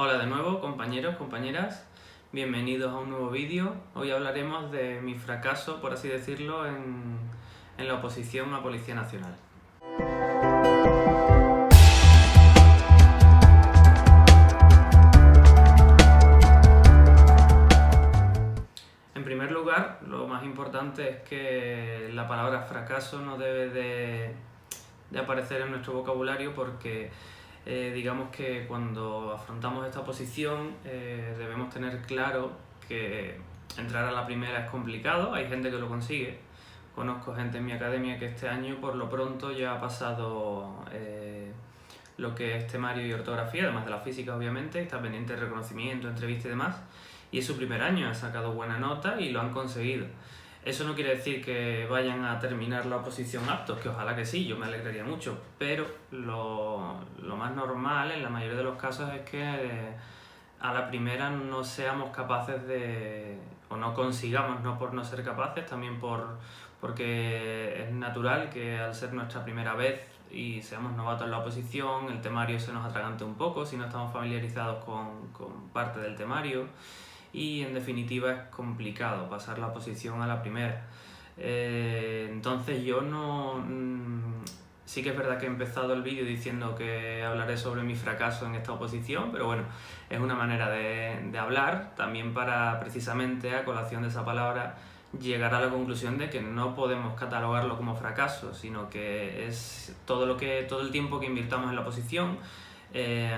Hola de nuevo, compañeros, compañeras, bienvenidos a un nuevo vídeo. Hoy hablaremos de mi fracaso, por así decirlo, en la oposición a Policía Nacional. En primer lugar, lo más importante es que la palabra fracaso no debe de aparecer en nuestro vocabulario porque digamos que cuando afrontamos esta oposición debemos tener claro que entrar a la primera es complicado, hay gente que lo consigue. Conozco gente en mi academia que este año por lo pronto ya ha pasado lo que es temario y ortografía, además de la física obviamente, está pendiente de reconocimiento, entrevista y demás, y es su primer año, ha sacado buena nota y lo han conseguido. Eso no quiere decir que vayan a terminar la oposición aptos, que ojalá que sí, yo me alegraría mucho, pero lo más normal en la mayoría de los casos es que a la primera no seamos capaces de, o no consigamos, no por no ser capaces, también porque es natural que al ser nuestra primera vez y seamos novatos en la oposición, el temario se nos atragante un poco si no estamos familiarizados con parte del temario y en definitiva es complicado pasar la oposición a la primera. Entonces yo no... Sí que es verdad que he empezado el vídeo diciendo que hablaré sobre mi fracaso en esta oposición, pero bueno, es una manera de hablar, también para precisamente a colación de esa palabra llegar a la conclusión de que no podemos catalogarlo como fracaso, sino que es todo el tiempo que invirtamos en la oposición,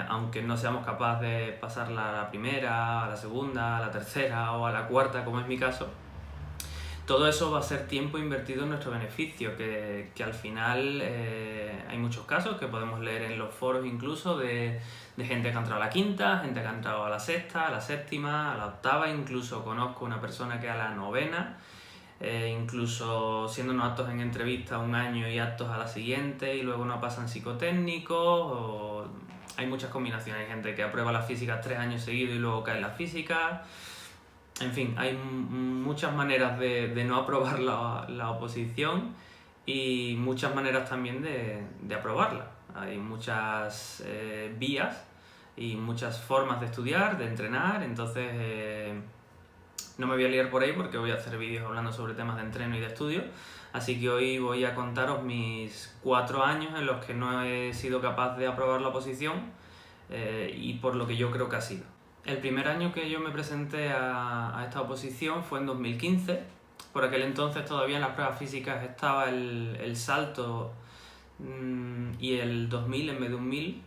aunque no seamos capaces de pasarla a la primera, a la segunda, a la tercera o a la cuarta, como es mi caso, todo eso va a ser tiempo invertido en nuestro beneficio, que al final hay muchos casos que podemos leer en los foros incluso de gente que ha entrado a la quinta, gente que ha entrado a la sexta, a la séptima, a la octava, incluso conozco una persona que a la novena, incluso siendo no aptos en entrevista un año y aptos a la siguiente y luego no pasan psicotécnicos, hay muchas combinaciones, hay gente que aprueba las físicas 3 años seguidos y luego cae en las físicas. En fin, hay muchas maneras de no aprobar la oposición y muchas maneras también de aprobarla. Hay muchas vías y muchas formas de estudiar, de entrenar, entonces no me voy a liar por ahí porque voy a hacer vídeos hablando sobre temas de entreno y de estudio, así que hoy voy a contaros mis 4 años en los que no he sido capaz de aprobar la oposición y por lo que yo creo que ha sido. El primer año que yo me presenté a esta oposición fue en 2015. Por aquel entonces todavía en las pruebas físicas estaba el salto y el 2000 en vez de un 1000.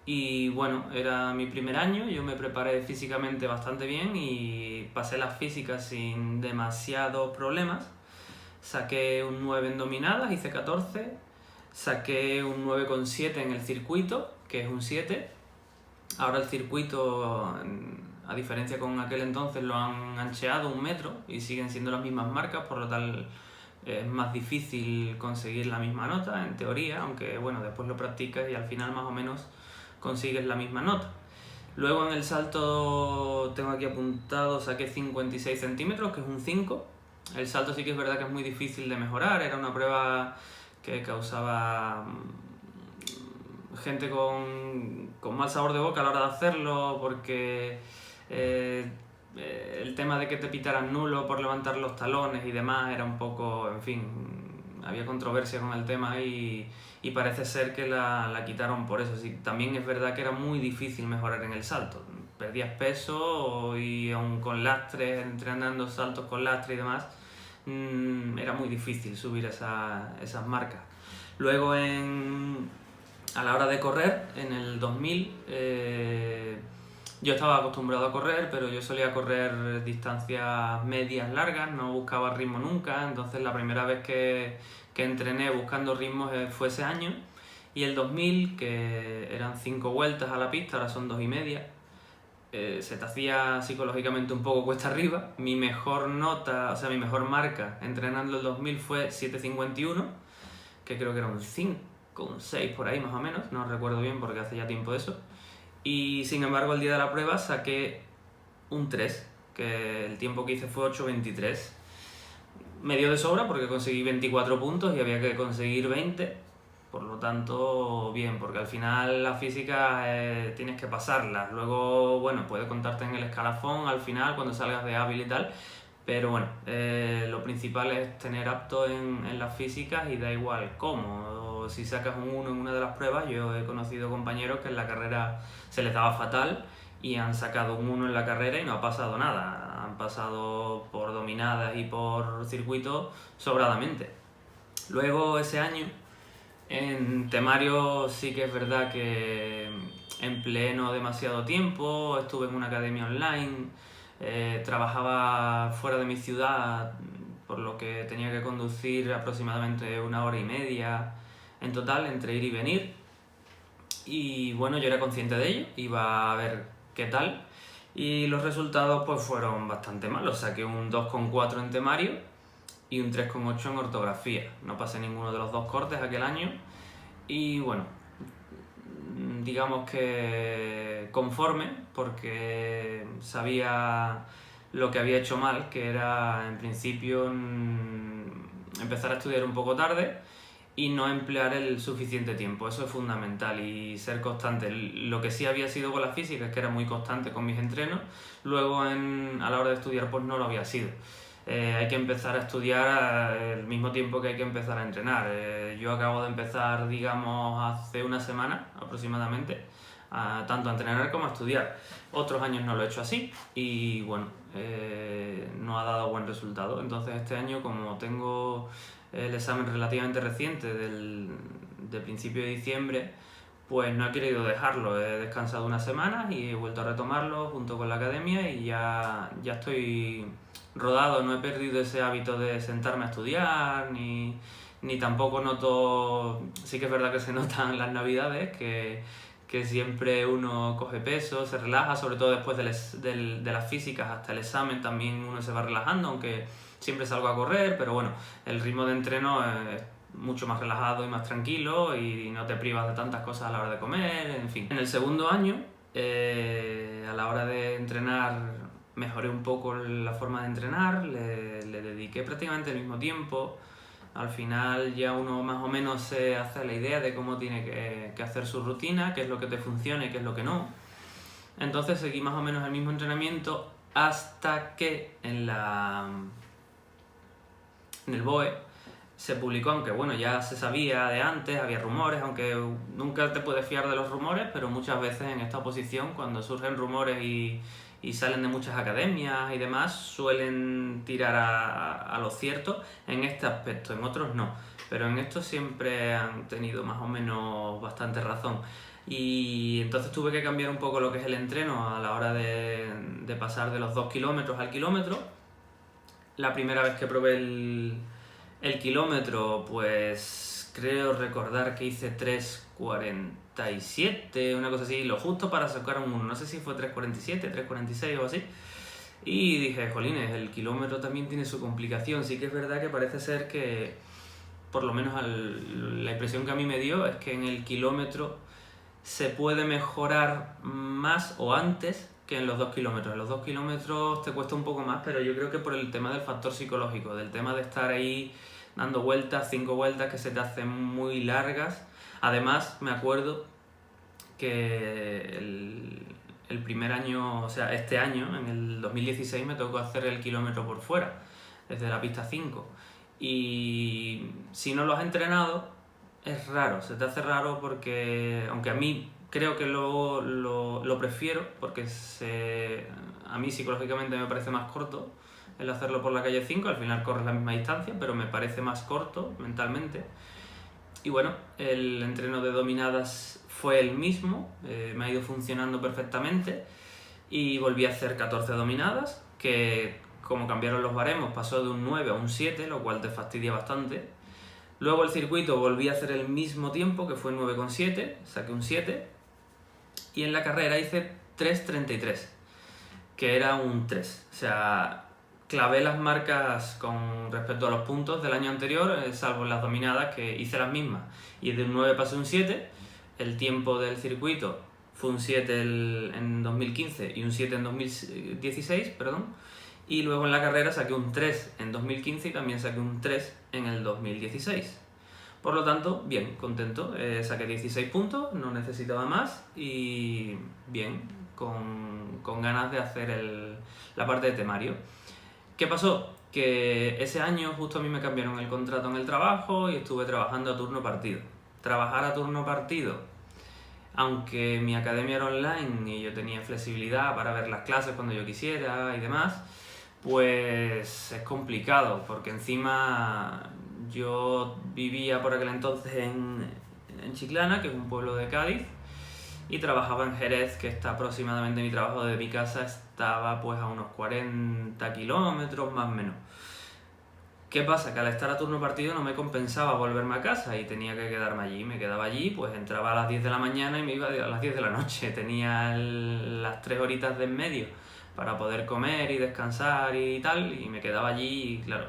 Y bueno, era mi primer año, yo me preparé físicamente bastante bien y pasé las físicas sin demasiados problemas. Saqué un 9 en dominadas, hice 14. Saqué un 9,7 en el circuito, que es un 7. Ahora el circuito, a diferencia con aquel entonces, lo han ancheado 1 metro y siguen siendo las mismas marcas, por lo tal es más difícil conseguir la misma nota, en teoría, aunque bueno, después lo practicas y al final más o menos consigues la misma nota. Luego en el salto, tengo aquí apuntado, saqué 56 centímetros, que es un 5. El salto sí que es verdad que es muy difícil de mejorar, era una prueba que causaba gente con mal sabor de boca a la hora de hacerlo, porque el tema de que te pitaran nulo por levantar los talones y demás era un poco, en fin, había controversia con el tema y parece ser que la quitaron por eso. Sí, también es verdad que era muy difícil mejorar en el salto, perdías peso y aún con lastres, entrenando saltos con lastre y demás, era muy difícil subir esas marcas. Luego a la hora de correr, en el 2000, yo estaba acostumbrado a correr, pero yo solía correr distancias medias largas, no buscaba ritmo nunca, entonces la primera vez que entrené buscando ritmos fue ese año, y el 2000, que eran 5 vueltas a la pista, ahora son 2,5, se te hacía psicológicamente un poco cuesta arriba. Mi mejor nota, o sea, mi mejor marca entrenando el 2000 fue 7,51, que creo que era un 5, un 6 por ahí más o menos, no recuerdo bien porque hace ya tiempo de eso. Y sin embargo el día de la prueba saqué un 3, que el tiempo que hice fue 8,23. Me dio de sobra porque conseguí 24 puntos y había que conseguir 20. Por lo tanto, bien, porque al final las físicas tienes que pasarlas. Luego, bueno, puedes contarte en el escalafón al final cuando salgas de hábil y tal. Pero bueno, lo principal es tener apto en las físicas y da igual cómo. O si sacas un 1 en una de las pruebas, yo he conocido compañeros que en la carrera se les daba fatal y han sacado un 1 en la carrera y no ha pasado nada. Han pasado por dominadas y por circuitos sobradamente. Luego ese año en temario sí que es verdad que empleé no demasiado tiempo, estuve en una academia online, trabajaba fuera de mi ciudad, por lo que tenía que conducir aproximadamente 1 hora y media en total entre ir y venir. Y bueno, yo era consciente de ello, iba a ver qué tal. Y los resultados pues fueron bastante malos, saqué un 2,4 en temario y un 3,8 en ortografía. No pasé ninguno de los dos cortes aquel año y bueno, digamos que conforme porque sabía lo que había hecho mal, que era en principio empezar a estudiar un poco tarde y no emplear el suficiente tiempo. Eso es fundamental y ser constante. Lo que sí había sido con la física es que era muy constante con mis entrenos, luego a la hora de estudiar pues no lo había sido. Hay que empezar a estudiar al mismo tiempo que hay que empezar a entrenar. Yo acabo de empezar, digamos, hace una semana aproximadamente, tanto a entrenar como a estudiar. Otros años no lo he hecho así y bueno, no ha dado buen resultado. Entonces este año, como tengo el examen relativamente reciente de principio de diciembre, pues no he querido dejarlo. He descansado unas semanas y he vuelto a retomarlo junto con la academia y ya estoy rodado. No he perdido ese hábito de sentarme a estudiar, ni tampoco noto... Sí que es verdad que se notan las navidades, que siempre uno coge peso, se relaja, sobre todo después de las físicas hasta el examen también uno se va relajando, aunque siempre salgo a correr, pero bueno, el ritmo de entreno es mucho más relajado y más tranquilo y no te privas de tantas cosas a la hora de comer, en fin. En el segundo año, a la hora de entrenar, mejoré un poco la forma de entrenar, le dediqué prácticamente el mismo tiempo. Al final ya uno más o menos se hace la idea de cómo tiene que hacer su rutina, qué es lo que te funciona y qué es lo que no. Entonces seguí más o menos el mismo entrenamiento hasta que en el BOE se publicó, aunque bueno, ya se sabía de antes, había rumores, aunque nunca te puedes fiar de los rumores, pero muchas veces en esta oposición, cuando surgen rumores y salen de muchas academias y demás, suelen tirar a lo cierto en este aspecto, en otros no, pero en esto siempre han tenido más o menos bastante razón. Y entonces tuve que cambiar un poco lo que es el entreno a la hora de pasar de los 2 kilómetros al kilómetro. La primera vez que probé el kilómetro, pues creo recordar que hice 3,47, una cosa así, lo justo para sacar un 1, no sé si fue 3,47, 3,46 o así. Y dije, jolines, el kilómetro también tiene su complicación. Sí que es verdad que parece ser que, por lo menos la impresión que a mí me dio, es que en el kilómetro se puede mejorar más o antes que en los 2 kilómetros. En los 2 kilómetros te cuesta un poco más, pero yo creo que por el tema del factor psicológico, del tema de estar ahí dando vueltas, 5 vueltas que se te hacen muy largas. Además, me acuerdo que el primer año, o sea, este año, en el 2016, me tocó hacer el kilómetro por fuera, desde la pista 5. Y si no lo has entrenado, es raro, se te hace raro porque, aunque a mí creo que lo prefiero, porque a mí psicológicamente me parece más corto el hacerlo por la calle 5, al final corres la misma distancia, pero me parece más corto mentalmente. Y bueno, el entreno de dominadas fue el mismo, me ha ido funcionando perfectamente y volví a hacer 14 dominadas, que como cambiaron los baremos pasó de un 9 a un 7, lo cual te fastidia bastante. Luego el circuito volví a hacer el mismo tiempo, que fue 9,7, saqué un 7. Y en la carrera hice 3,33, que era un 3. O sea, clavé las marcas con respecto a los puntos del año anterior, salvo en las dominadas, que hice las mismas. Y de un 9 pasé un 7. El tiempo del circuito fue un 7 en 2015 y un 7 en 2016, perdón. Y luego en la carrera saqué un 3 en 2015 y también saqué un 3 en el 2016. Por lo tanto, bien, contento. Saqué 16 puntos, no necesitaba más y bien, con ganas de hacer la parte de temario. ¿Qué pasó? Que ese año justo a mí me cambiaron el contrato en el trabajo y estuve trabajando a turno partido. Trabajar a turno partido, aunque mi academia era online y yo tenía flexibilidad para ver las clases cuando yo quisiera y demás, pues es complicado, porque encima yo vivía por aquel entonces en Chiclana, que es un pueblo de Cádiz, y trabajaba en Jerez, que está aproximadamente, mi trabajo de mi casa estaba pues a unos 40 kilómetros más o menos. ¿Qué pasa? Que al estar a turno partido no me compensaba volverme a casa y tenía que quedarme allí. Me quedaba allí, pues entraba a las 10 de la mañana y me iba a las 10 de la noche. Tenía las 3 horitas de en medio para poder comer y descansar y tal, y me quedaba allí y claro,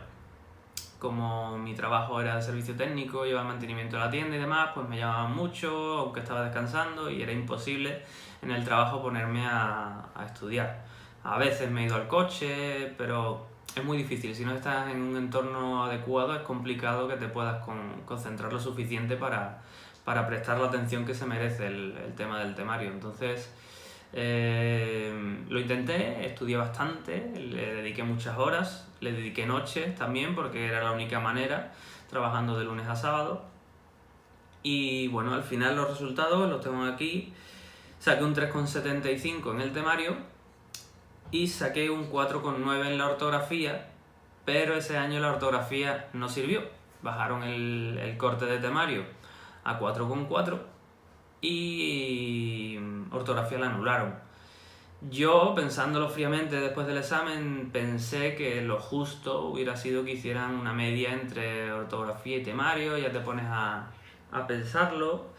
como mi trabajo era de servicio técnico, llevaba mantenimiento de la tienda y demás, pues me llamaban mucho, aunque estaba descansando, y era imposible en el trabajo ponerme a estudiar. A veces me he ido al coche, pero es muy difícil. Si no estás en un entorno adecuado, es complicado que te puedas concentrar lo suficiente para prestar la atención que se merece el tema del temario. Entonces, lo intenté, estudié bastante, le dediqué muchas horas, le dediqué noches también porque era la única manera, trabajando de lunes a sábado. Y bueno, al final los resultados los tengo aquí. Saqué un 3,75 en el temario y saqué un 4,9 en la ortografía, pero ese año la ortografía no sirvió. Bajaron el corte de temario a 4,4 y ortografía la anularon. Yo, pensándolo fríamente después del examen, pensé que lo justo hubiera sido que hicieran una media entre ortografía y temario, ya te pones a pensarlo.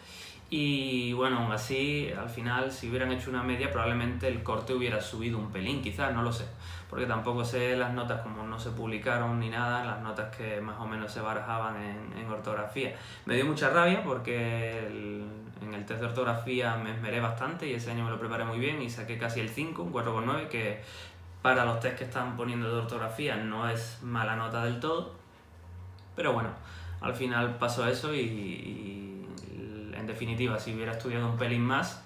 Y bueno, aún así, al final, si hubieran hecho una media, probablemente el corte hubiera subido un pelín, quizás, no lo sé. Porque tampoco sé las notas, como no se publicaron ni nada, las notas que más o menos se barajaban en ortografía. Me dio mucha rabia porque en el test de ortografía me esmeré bastante y ese año me lo preparé muy bien y saqué casi el 5, un 4,9, que para los test que están poniendo de ortografía no es mala nota del todo. Pero bueno, al final pasó eso y en definitiva, si hubiera estudiado un pelín más,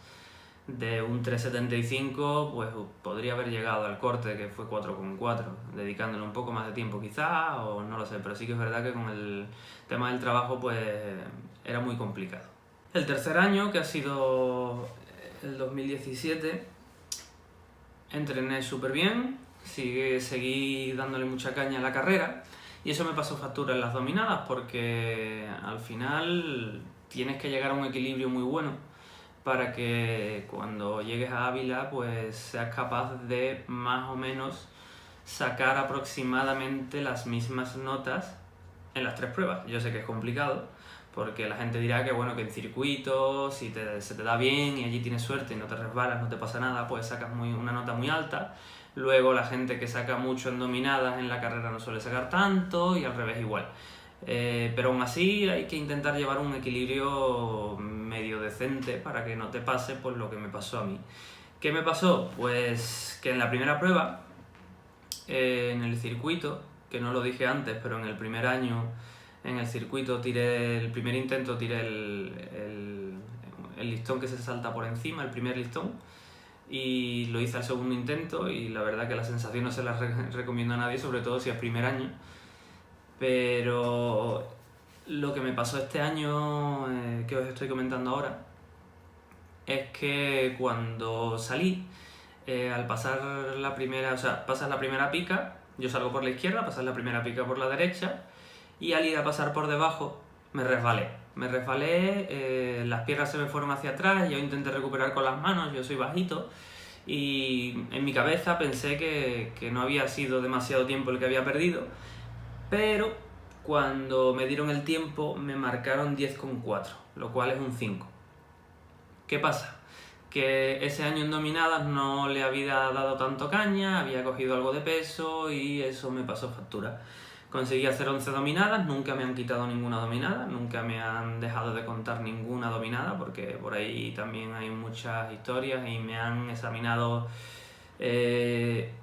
de un 3,75, pues podría haber llegado al corte, que fue 4,4, dedicándole un poco más de tiempo quizás, o no lo sé, pero sí que es verdad que con el tema del trabajo pues era muy complicado. El tercer año, que ha sido el 2017, entrené súper bien, seguí dándole mucha caña a la carrera, y eso me pasó factura en las dominadas, porque al final tienes que llegar a un equilibrio muy bueno para que cuando llegues a Ávila pues seas capaz de más o menos sacar aproximadamente las mismas notas en las 3 pruebas. Yo sé que es complicado porque la gente dirá que bueno, que en circuito, si se te da bien y allí tienes suerte y no te resbalas, no te pasa nada, pues sacas una nota muy alta. Luego la gente que saca mucho en dominadas en la carrera no suele sacar tanto y al revés igual. Pero aún así hay que intentar llevar un equilibrio medio decente para que no te pase pues lo que me pasó a mí. ¿Qué me pasó? Pues que en la primera prueba, en el circuito, que no lo dije antes, pero en el primer año en el circuito el primer intento tiré el listón que se salta por encima, el primer listón, y lo hice al segundo intento y la verdad que la sensación no se la recomiendo a nadie, sobre todo si es primer año. Pero lo que me pasó este año, que os estoy comentando ahora, es que cuando salí, al pasar la primera, o sea, pasas la primera pica, yo salgo por la izquierda, pasas la primera pica por la derecha, y al ir a pasar por debajo me resbalé. Las piernas se me fueron hacia atrás, yo intenté recuperar con las manos, yo soy bajito, y en mi cabeza pensé que no había sido demasiado tiempo el que había perdido, pero cuando me dieron el tiempo me marcaron 10,4, lo cual es un 5. ¿Qué pasa? Que ese año en dominadas no le había dado tanto caña, había cogido algo de peso y eso me pasó factura. Conseguí hacer 11 dominadas, nunca me han quitado ninguna dominada, nunca me han dejado de contar ninguna dominada, porque por ahí también hay muchas historias y me han examinado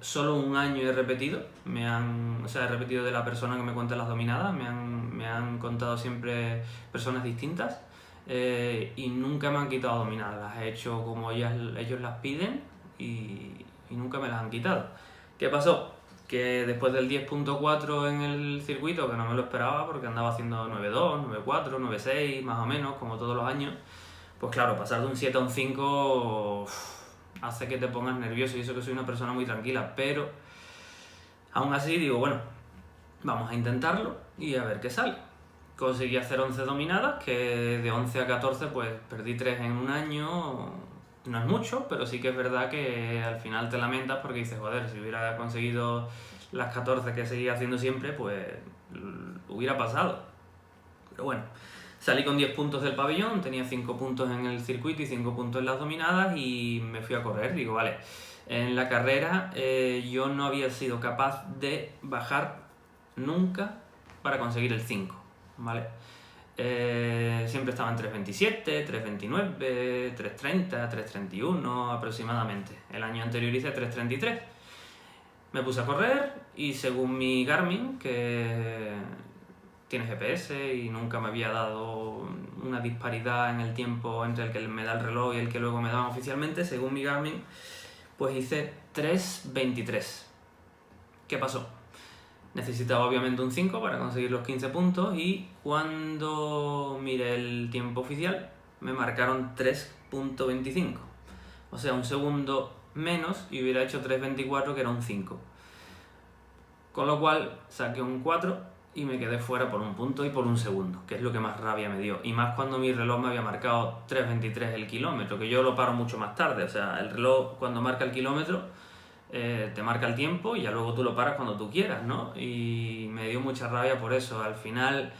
Solo un año he repetido, he repetido de la persona que me cuenta las dominadas, me han contado siempre personas distintas, y nunca me han quitado dominadas, las he hecho como ellos las piden y nunca me las han quitado. ¿Qué pasó? Que después del 10.4 en el circuito, que no me lo esperaba porque andaba haciendo 9.2, 9.4, 9.6 más o menos, como todos los años, pues claro, pasar de un 7 a un 5 hace que te pongas nervioso, y eso que soy una persona muy tranquila, pero aún así digo, bueno, vamos a intentarlo y a ver qué sale. Conseguí hacer 11 dominadas, que de 11 a 14 pues perdí 3 en un año, no es mucho, pero sí que es verdad que al final te lamentas porque dices, joder, si hubiera conseguido las 14 que seguía haciendo siempre, pues hubiera pasado. Pero bueno, salí con 10 puntos del pabellón, tenía 5 puntos en el circuito y 5 puntos en las dominadas y me fui a correr. Digo, vale, en la carrera yo no había sido capaz de bajar nunca para conseguir el 5, ¿vale? Siempre estaba en 3.27, 3.29, 3.30, 3.31 aproximadamente. El año anterior hice 3.33. Me puse a correr y según mi Garmin, que tiene GPS y nunca me había dado una disparidad en el tiempo entre el que me da el reloj y el que luego me daban oficialmente, según mi Garmin, pues hice 3.23. ¿Qué pasó? Necesitaba obviamente un 5 para conseguir los 15 puntos y cuando miré el tiempo oficial me marcaron 3.25. O sea, un segundo menos y hubiera hecho 3.24, que era un 5. Con lo cual saqué un 4 y me quedé fuera por un punto y por un segundo, que es lo que más rabia me dio. Y más cuando mi reloj me había marcado 3.23 el kilómetro, que yo lo paro mucho más tarde. O sea, el reloj cuando marca el kilómetro te marca el tiempo y ya luego tú lo paras cuando tú quieras, ¿no? Y me dio mucha rabia por eso. Al final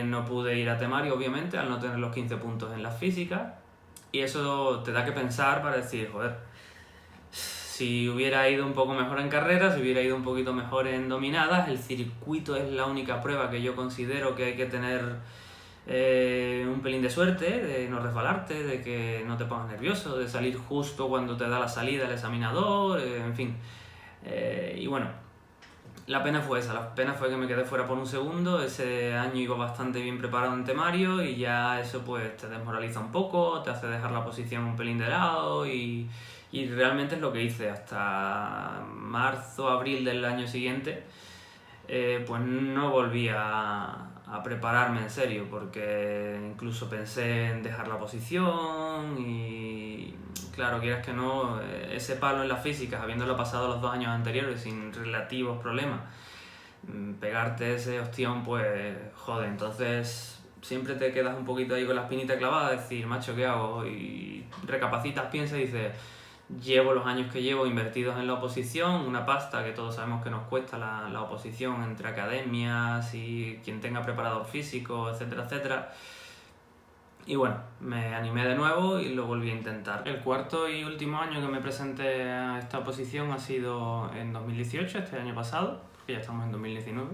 no pude ir a temario, obviamente, al no tener los 15 puntos en las físicas. Y eso te da que pensar para decir, joder, si hubiera ido un poco mejor en carreras, si hubiera ido un poquito mejor en dominadas, el circuito es la única prueba que yo considero que hay que tener un pelín de suerte, de no resbalarte, de que no te pongas nervioso, de salir justo cuando te da la salida el examinador, en fin. Y bueno, la pena fue esa, la pena fue que me quedé fuera por un segundo. Ese año iba bastante bien preparado en temario y ya eso pues te desmoraliza un poco, te hace dejar la posición un pelín de lado y realmente es lo que hice hasta marzo, abril del año siguiente. Pues no volví a prepararme en serio, porque incluso pensé en dejar la posición y claro, quieras que no, ese palo en las físicas, habiéndolo pasado los 2 años anteriores sin relativos problemas, pegarte ese ostión, pues jode. Entonces siempre te quedas un poquito ahí con la espinita clavada, decir, macho, ¿qué hago? Y recapacitas, piensas y dices, llevo los años que llevo invertidos en la oposición, una pasta que todos sabemos que nos cuesta la oposición entre academias y quien tenga preparador físico, etcétera, etcétera. Y bueno, me animé de nuevo y lo volví a intentar. El cuarto y último año que me presenté a esta oposición ha sido en 2018, este año pasado, porque ya estamos en 2019.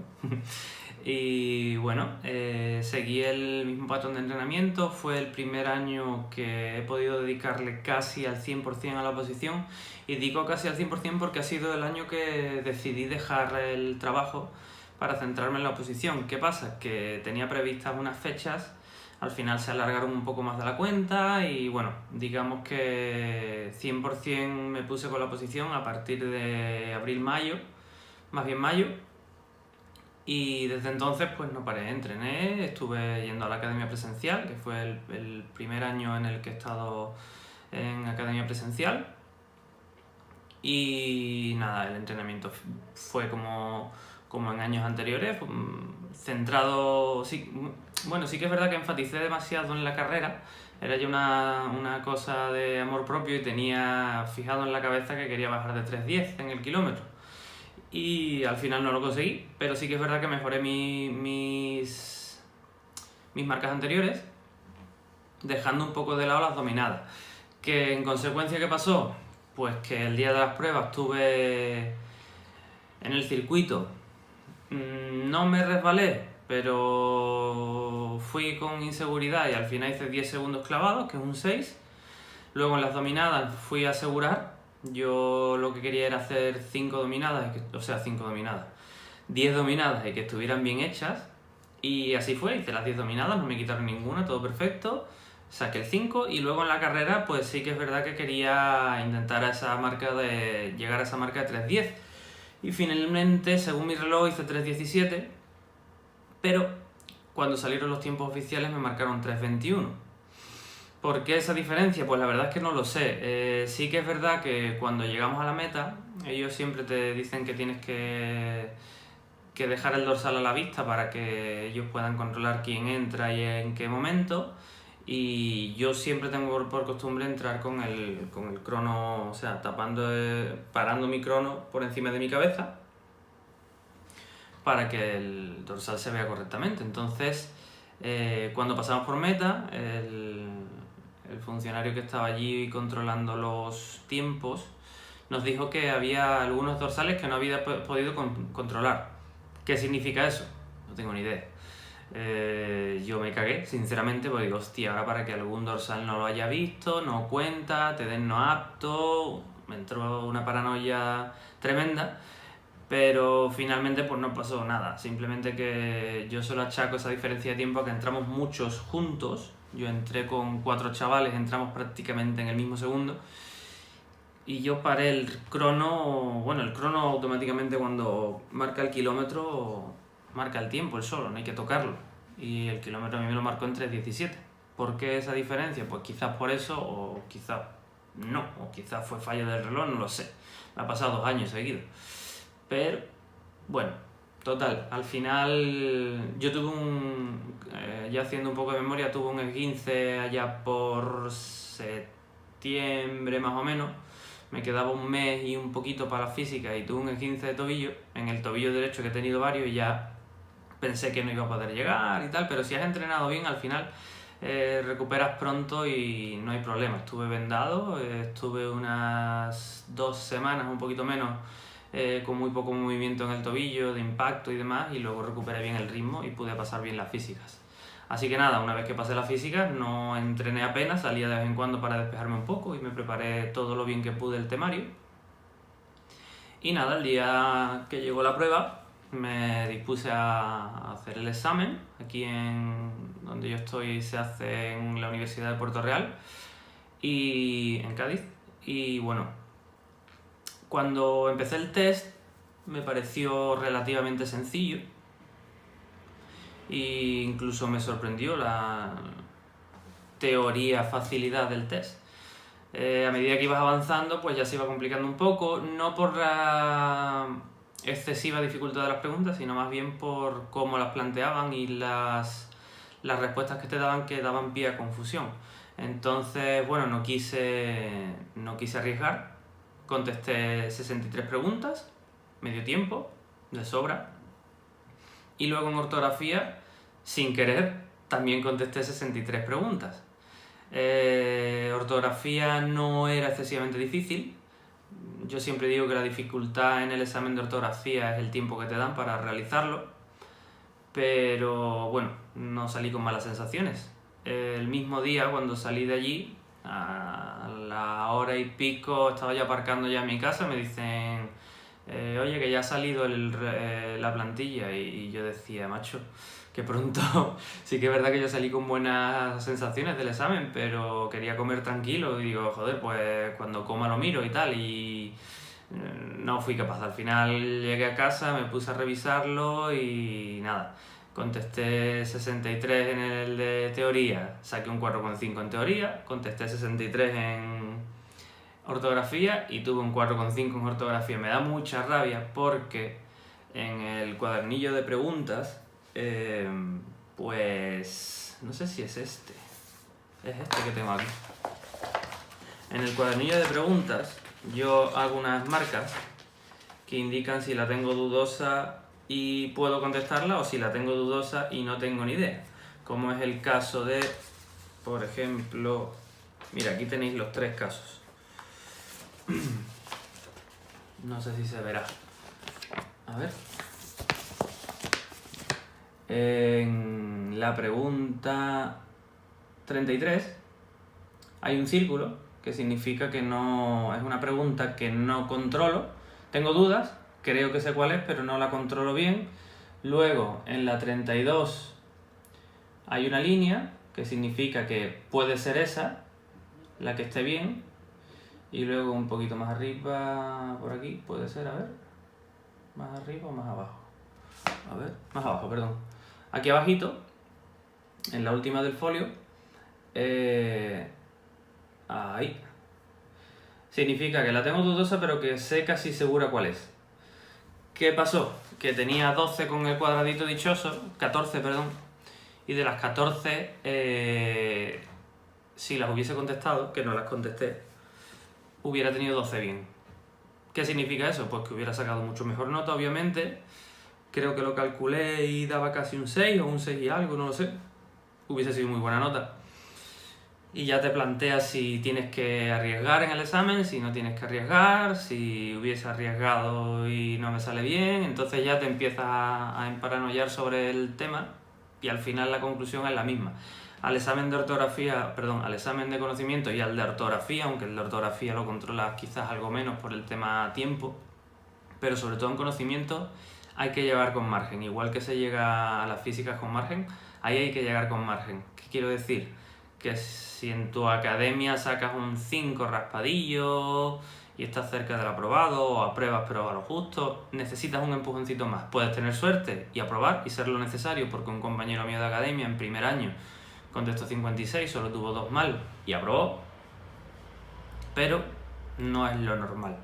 Y bueno, seguí el mismo patrón de entrenamiento. Fue el primer año que he podido dedicarle casi al 100% a la oposición. Y digo casi al 100% porque ha sido el año que decidí dejar el trabajo para centrarme en la oposición. ¿Qué pasa? Que tenía previstas unas fechas, al final se alargaron un poco más de la cuenta y bueno, digamos que 100% me puse con la oposición a partir de abril-mayo, más bien mayo. Y desde entonces pues no paré, entrené, estuve yendo a la academia presencial, que fue el primer año en el que he estado en academia presencial. Y nada, el entrenamiento fue como en años anteriores, centrado, sí, bueno, sí que es verdad que enfaticé demasiado en la carrera, era ya una cosa de amor propio y tenía fijado en la cabeza que quería bajar de 3.10 en el kilómetro. Y al final no lo conseguí, pero sí que es verdad que mejoré mis marcas anteriores, dejando un poco de lado las dominadas. Que en consecuencia, ¿qué pasó? Pues que el día de las pruebas estuve en el circuito, no me resbalé, pero fui con inseguridad y al final hice 10 segundos clavados, que es un 6. Luego en las dominadas fui a asegurar Yo lo que quería era hacer 5 dominadas, o sea, 5 dominadas, 10 dominadas y que estuvieran bien hechas. Y así fue, hice las 10 dominadas, no me quitaron ninguna, todo perfecto. Saqué el 5 y luego en la carrera pues sí que es verdad que quería intentar llegar a esa marca de 3:10. Y finalmente, según mi reloj, hice 3:17, pero cuando salieron los tiempos oficiales me marcaron 3:21. ¿Por qué esa diferencia? Pues la verdad es que no lo sé. Sí que es verdad que cuando llegamos a la meta, ellos siempre te dicen que tienes que dejar el dorsal a la vista para que ellos puedan controlar quién entra y en qué momento. Y yo siempre tengo por costumbre entrar con el crono, o sea, parando mi crono por encima de mi cabeza para que el dorsal se vea correctamente. Entonces, cuando pasamos por meta, el funcionario que estaba allí controlando los tiempos nos dijo que había algunos dorsales que no había podido controlar. ¿Qué significa eso? No tengo ni idea. Yo me cagué, sinceramente, porque digo, hostia, ahora para que algún dorsal no lo haya visto, no cuenta, te den no apto, me entró una paranoia tremenda, pero finalmente pues no pasó nada, simplemente que yo solo achaco esa diferencia de tiempo a que entramos muchos juntos. Yo entré con 4 chavales, entramos prácticamente en el mismo segundo. Y yo paré el crono, bueno, el crono automáticamente cuando marca el kilómetro, marca el tiempo, el solo, no hay que tocarlo. Y el kilómetro a mí me lo marcó en 3:17. ¿Por qué esa diferencia? Pues quizás por eso, o quizás no, o quizás fue fallo del reloj, no lo sé. Me ha pasado 2 años seguidos. Pero, bueno, total, al final yo tuve ya haciendo un poco de memoria, tuve un esguince allá por septiembre más o menos. Me quedaba un mes y un poquito para la física y tuve un esguince de tobillo, en el tobillo derecho, que he tenido varios, y ya pensé que no iba a poder llegar y tal, pero si has entrenado bien, al final recuperas pronto y no hay problema. Estuve vendado, estuve unas 2 semanas, un poquito menos, con muy poco movimiento en el tobillo, de impacto y demás, y luego recuperé bien el ritmo y pude pasar bien las físicas. Así que nada, una vez que pasé las físicas no entrené apenas, salía de vez en cuando para despejarme un poco y me preparé todo lo bien que pude el temario. Y nada, el día que llegó la prueba me dispuse a hacer el examen. Aquí donde yo estoy se hace en la Universidad de Puerto Real y en Cádiz. Y bueno, cuando empecé el test me pareció relativamente sencillo. E incluso me sorprendió la teoría facilidad del test. A medida que ibas avanzando, pues ya se iba complicando un poco, no por la excesiva dificultad de las preguntas, sino más bien por cómo las planteaban y las respuestas que te daban, que daban pie a confusión. Entonces, bueno, no quise arriesgar, contesté 63 preguntas, medio tiempo, de sobra. Y luego en ortografía, sin querer, también contesté 63 preguntas. Ortografía no era excesivamente difícil. Yo siempre digo que la dificultad en el examen de ortografía es el tiempo que te dan para realizarlo. Pero bueno, no salí con malas sensaciones. El mismo día, cuando salí de allí, a la hora y pico, estaba ya aparcando ya en mi casa, me dicen... oye, que ya ha salido la plantilla, y yo decía, macho, que pronto. Sí que es verdad que yo salí con buenas sensaciones del examen, pero quería comer tranquilo y digo, joder, pues cuando coma lo miro y tal, y no fui capaz. Al final llegué a casa, me puse a revisarlo y nada, contesté 63 en el de teoría, saqué un 4,5 en teoría, contesté 63 en ortografía y tuve un 4,5 en ortografía. Me da mucha rabia porque en el cuadernillo de preguntas, pues no sé si es este que tengo aquí. En el cuadernillo de preguntas yo hago unas marcas que indican si la tengo dudosa y puedo contestarla, o si la tengo dudosa y no tengo ni idea, como es el caso de, por ejemplo, mira, aquí tenéis los 3 casos. No sé si se verá. A ver. En la pregunta 33 hay un círculo que significa que no es una pregunta que no controlo. Tengo dudas, creo que sé cuál es, pero no la controlo bien. Luego, en la 32 hay una línea que significa que puede ser esa, la que esté bien. Y luego un poquito más arriba, por aquí, puede ser, a ver, más arriba o más abajo. A ver, más abajo, perdón. Aquí abajito, en la última del folio, ahí. Significa que la tengo dudosa, pero que sé casi segura cuál es. ¿Qué pasó? Que tenía 12 con el cuadradito dichoso, 14, perdón, y de las 14, si las hubiese contestado, que no las contesté, hubiera tenido 12 bien. ¿Qué significa eso? Pues que hubiera sacado mucho mejor nota, obviamente. Creo que lo calculé y daba casi un 6 o un 6 y algo, no lo sé. Hubiese sido muy buena nota. Y ya te planteas si tienes que arriesgar en el examen, si no tienes que arriesgar, si hubiese arriesgado y no me sale bien, entonces ya te empiezas a emparanoiar sobre el tema y al final la conclusión es la misma. Al examen de ortografía, perdón, al examen de conocimiento y al de ortografía, aunque el de ortografía lo controlas quizás algo menos por el tema tiempo, pero sobre todo en conocimiento hay que llegar con margen. Igual que se llega a las físicas con margen, ahí hay que llegar con margen. ¿Qué quiero decir? Que si en tu academia sacas un 5 raspadillo y estás cerca del aprobado o apruebas pero a lo justo, necesitas un empujoncito más. Puedes tener suerte y aprobar y ser lo necesario, porque un compañero mío de academia en primer año contestó 56, solo tuvo 2 mal y aprobó, pero no es lo normal.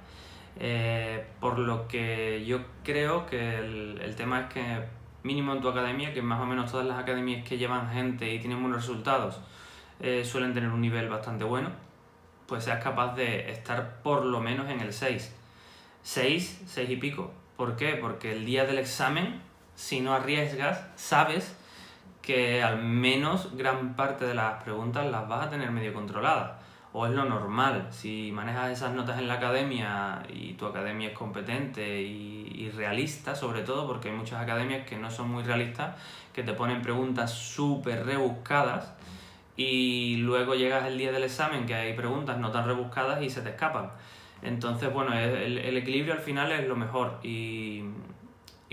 Por lo que yo creo que el tema es que mínimo en tu academia, que más o menos todas las academias que llevan gente y tienen buenos resultados suelen tener un nivel bastante bueno, pues seas capaz de estar por lo menos en el 6. 6 y pico. ¿Por qué? Porque el día del examen, si no arriesgas, sabes que al menos gran parte de las preguntas las vas a tener medio controladas. O es lo normal. Si manejas esas notas en la academia y tu academia es competente y realista, sobre todo, porque hay muchas academias que no son muy realistas, que te ponen preguntas súper rebuscadas y luego llegas el día del examen que hay preguntas no tan rebuscadas y se te escapan. Entonces, bueno, el equilibrio al final es lo mejor y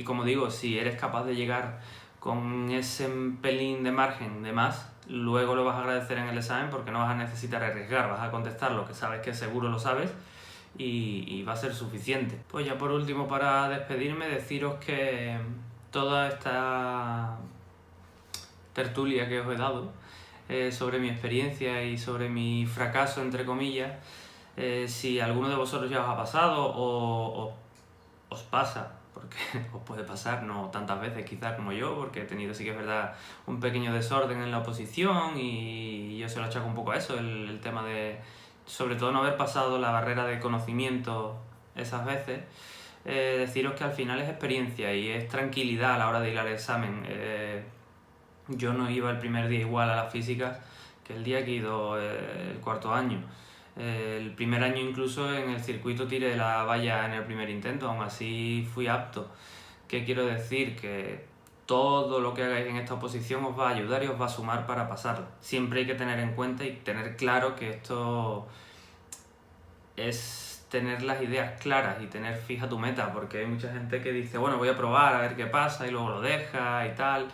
como digo, si eres capaz de llegar con ese pelín de margen de más, luego lo vas a agradecer en el examen porque no vas a necesitar arriesgar, vas a contestar lo que sabes que seguro lo sabes y va a ser suficiente. Pues ya por último, para despedirme, deciros que toda esta tertulia que os he dado sobre mi experiencia y sobre mi fracaso, entre comillas, si a alguno de vosotros ya os ha pasado o os pasa, porque os puede pasar, no tantas veces quizás como yo, porque he tenido, sí que es verdad, un pequeño desorden en la oposición y yo se lo achaco un poco a eso, el tema de, sobre todo, no haber pasado la barrera de conocimiento esas veces. Deciros que al final es experiencia y es tranquilidad a la hora de ir al examen. Yo no iba el primer día igual a las físicas que el día que he ido el cuarto año. El primer año incluso en el circuito tiré la valla en el primer intento, aún así fui apto. ¿Qué quiero decir? Que todo lo que hagáis en esta oposición os va a ayudar y os va a sumar para pasarla. Siempre hay que tener en cuenta y tener claro que esto es tener las ideas claras y tener fija tu meta, porque hay mucha gente que dice, bueno, voy a probar a ver qué pasa y luego lo deja y tal.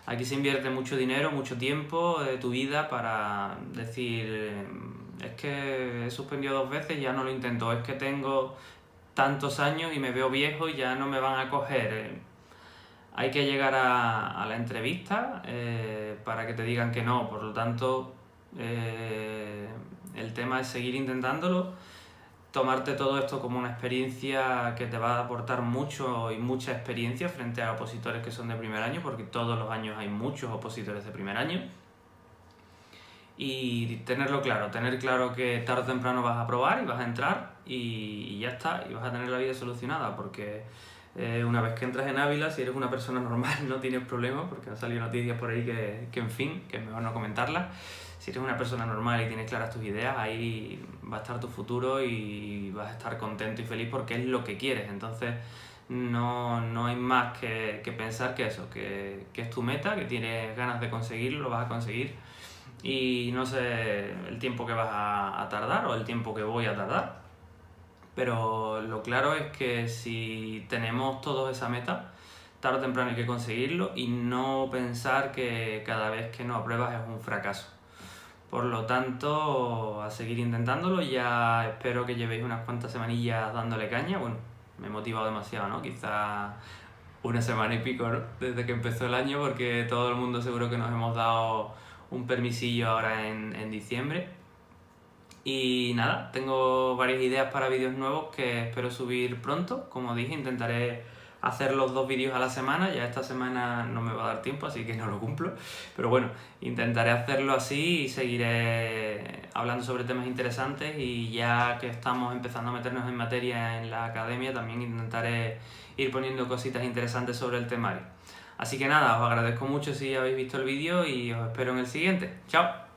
Aquí se invierte mucho dinero, mucho tiempo de tu vida para decir, es que he suspendido 2 veces y ya no lo intento, es que tengo tantos años y me veo viejo y ya no me van a coger. Hay que llegar a la entrevista para que te digan que no, por lo tanto el tema es seguir intentándolo, tomarte todo esto como una experiencia que te va a aportar mucho y mucha experiencia frente a opositores que son de primer año, porque todos los años hay muchos opositores de primer año. Y tenerlo claro, tener claro que tarde o temprano vas a aprobar y vas a entrar y ya está, y vas a tener la vida solucionada, porque una vez que entras en Ávila, si eres una persona normal no tienes problema, porque han salido noticias por ahí que en fin, que es mejor no comentarlas. Si eres una persona normal y tienes claras tus ideas, ahí va a estar tu futuro y vas a estar contento y feliz porque es lo que quieres. Entonces no hay más que pensar que eso, que es tu meta, que tienes ganas de conseguirlo, lo vas a conseguir y no sé el tiempo que vas a tardar o el tiempo que voy a tardar. Pero lo claro es que si tenemos todos esa meta, tarde o temprano hay que conseguirlo y no pensar que cada vez que no apruebas es un fracaso. Por lo tanto, a seguir intentándolo. Ya espero que llevéis unas cuantas semanillas dándole caña. Bueno, me he motivado demasiado, ¿no? Quizás una semana y pico, ¿no? Desde que empezó el año, porque todo el mundo seguro que nos hemos dado un permisillo ahora en diciembre. Y nada, tengo varias ideas para vídeos nuevos que espero subir pronto. Como dije, intentaré hacer los 2 vídeos a la semana. Ya esta semana no me va a dar tiempo, así que no lo cumplo. Pero bueno, intentaré hacerlo así y seguiré hablando sobre temas interesantes. Y ya que estamos empezando a meternos en materia en la academia, también intentaré ir poniendo cositas interesantes sobre el temario. Así que nada, os agradezco mucho si habéis visto el vídeo y os espero en el siguiente. ¡Chao!